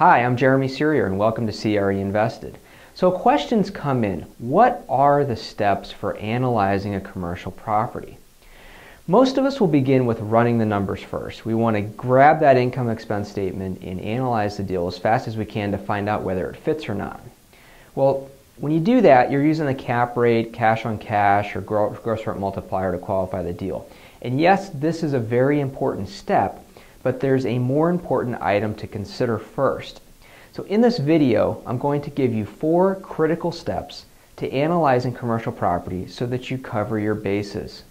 Hi, I'm Jeremy Searier and welcome to CRE Invested. So questions come in. What are the steps for analyzing a commercial property? Most of us will begin with running the numbers first. We want to grab that income expense statement and analyze the deal as fast as we can to find out whether it fits or not. Well, when you do that, you're using the cap rate, cash on cash, or gross rent multiplier to qualify the deal. And yes, this is a very important step, but there's a more important item to consider first. So in this video, I'm going to give you 4 critical steps to analyzing commercial property so that you cover your bases.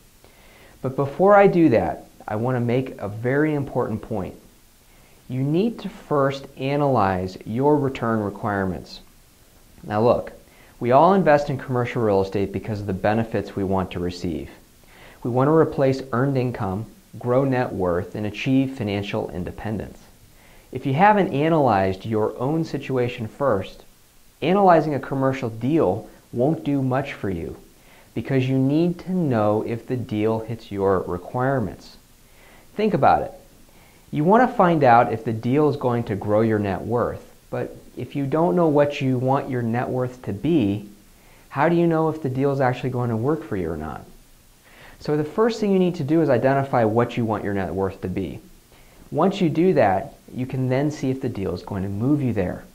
But before I do that, I want to make a very important point. You need to first analyze your return requirements. Now look, we all invest in commercial real estate because of the benefits we want to receive. We want to replace earned income, grow net worth, and achieve financial independence. If you haven't analyzed your own situation first, analyzing a commercial deal won't do much for you because you need to know if the deal hits your requirements. Think about it. You want to find out if the deal is going to grow your net worth, but if you don't know what you want your net worth to be, how do you know if the deal is actually going to work for you or not? So the first thing you need to do is identify what you want your net worth to be. Once you do that, you can then see if the deal is going to move you there.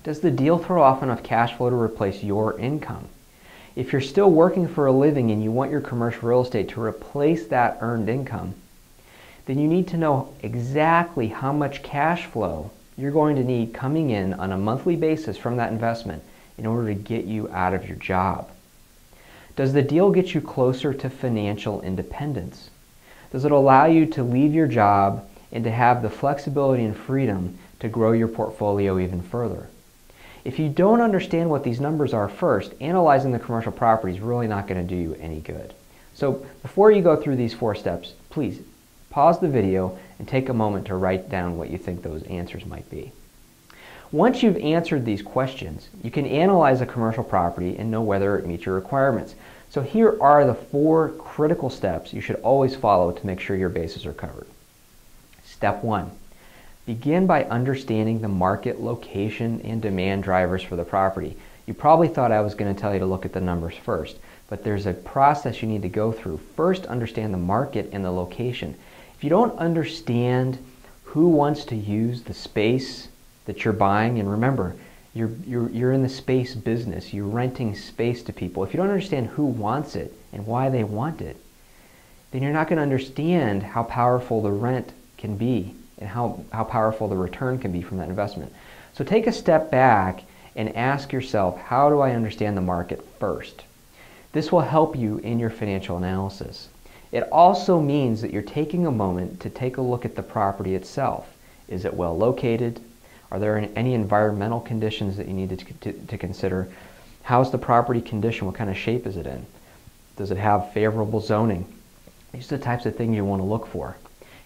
Does the deal throw off enough cash flow to replace your income? If you're still working for a living and you want your commercial real estate to replace that earned income, then you need to know exactly how much cash flow you're going to need coming in on a monthly basis from that investment in order to get you out of your job. Does the deal get you closer to financial independence? Does it allow you to leave your job and to have the flexibility and freedom to grow your portfolio even further? If you don't understand what these numbers are first, analyzing the commercial property is really not going to do you any good. So before you go through these 4 steps, please pause the video and take a moment to write down what you think those answers might be. Once you've answered these questions, you can analyze a commercial property and know whether it meets your requirements. So here are the 4 critical steps you should always follow to make sure your bases are covered. Step 1. Begin by understanding the market, location, and demand drivers for the property. You probably thought I was going to tell you to look at the numbers first, but there's a process you need to go through. First, understand the market and the location. If you don't understand who wants to use the space that you're buying, and remember, you're in the space business, you're renting space to people. If you don't understand who wants it and why they want it, then you're not going to understand how powerful the rent can be and how powerful the return can be from that investment. So take a step back and ask yourself, how do I understand the market first? This will help you in your financial analysis. It also means that you're taking a moment to take a look at the property itself. Is it well located? Are there any environmental conditions that you need to consider? How's the property condition? What kind of shape is it in? Does it have favorable zoning? These are the types of things you want to look for.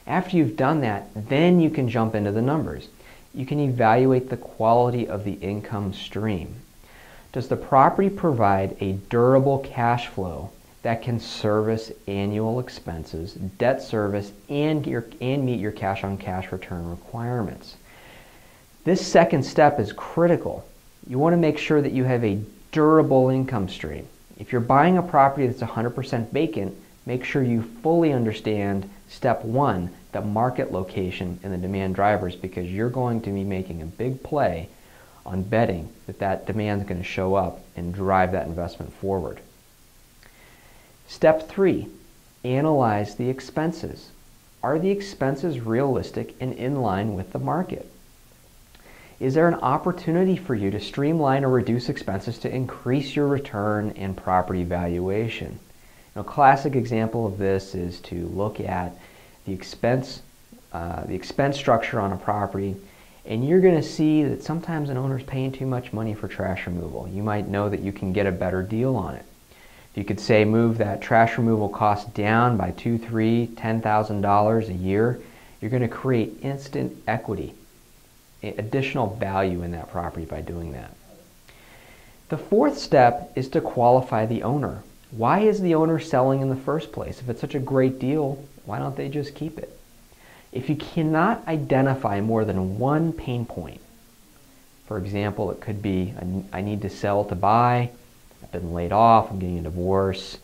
After you've done that, then you can jump into the numbers. You can evaluate the quality of the income stream. Does the property provide a durable cash flow that can service annual expenses, debt service, and meet your cash on cash return requirements? This second step is critical. You want to make sure that you have a durable income stream. If you're buying a property that's 100% vacant, make sure you fully understand step 1, the market location and the demand drivers, because you're going to be making a big play on betting that that demand is going to show up and drive that investment forward. Step 3, analyze the expenses. Are the expenses realistic and in line with the market? Is there an opportunity for you to streamline or reduce expenses to increase your return and property valuation? A classic example of this is to look at the expense structure on a property, and you're going to see that sometimes an owner is paying too much money for trash removal. You might know that you can get a better deal on it. If you could say move that trash removal cost down by $2,000, $3,000, $10,000 a year, you're going to create instant equity, additional value in that property by doing that. The 4th step is to qualify the owner. Why is the owner selling in the first place? If it's such a great deal, why don't they just keep it? If you cannot identify more than one pain point, for example, it could be I need to sell to buy, I've been laid off, I'm getting a divorce,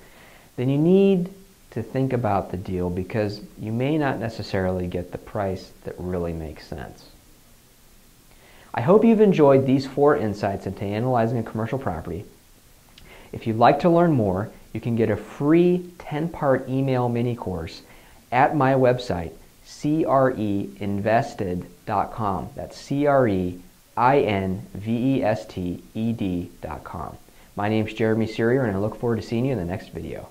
then you need to think about the deal because you may not necessarily get the price that really makes sense. I hope you've enjoyed these 4 insights into analyzing a commercial property. If you'd like to learn more, you can get a free 10-part email mini course at my website, creinvested.com. That's CREINVESTED.com. My name's Jeremy Serrier, and I look forward to seeing you in the next video.